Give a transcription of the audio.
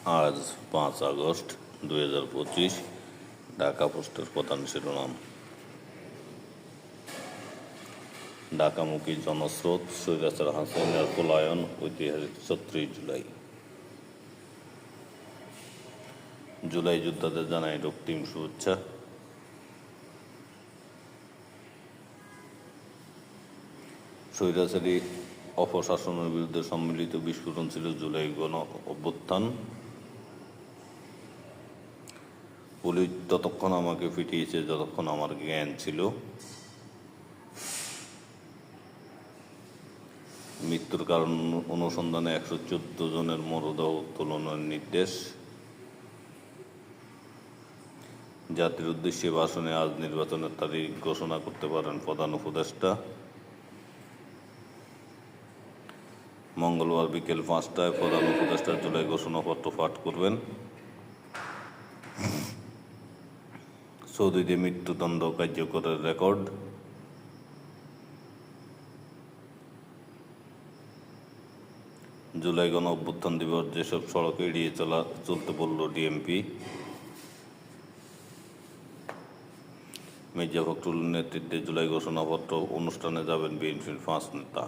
আজ 5 আগস্ট 2025। ঢাকা পোস্টের প্রধান শিরোনাম। ঢাকামুখী জনস্রোত, স্বৈরাচার হাসিনার পলায়ন, ঐতিহাসিক ৩৬ জুলাই। জুলাই যোদ্ধাদের জানাই রক্তিম শুভেচ্ছা। স্বৈরাচারী অপশাসনের বিরুদ্ধে সম্মিলিত বিস্ফোরণ ছিল জুলাই গণ অভ্যুত্থান। পুলিশ ততক্ষণ আমাকে পিটিয়েছে যতক্ষণ আমার জ্ঞান ছিল। মৃত্যুর কারণ অনুসন্ধানে ১১৪ জনের মরদেহ উত্তোলনের নির্দেশ। জাতির উদ্দেশ্যে ভাষণে আজ নির্বাচনের তারিখ ঘোষণা করতে পারেন প্রধান উপদেষ্টা। মঙ্গলবার বিকেল ৫টায় প্রধান উপদেষ্টা জুলাই ঘোষণাপত্র পাঠ করবেন। সৌদিতে মৃত্যুদণ্ড কার্যকরের রেকর্ড। জুলাই গণ অভ্যুত্থান দিবস যেসব সড়কে এড়িয়ে চলতে বলল ডিএমপি। মির্জা ফখরুলের নেতৃত্বে জুলাই ঘোষণাপত্র অনুষ্ঠানে যাবেন বিএনপির ৫ নেতা।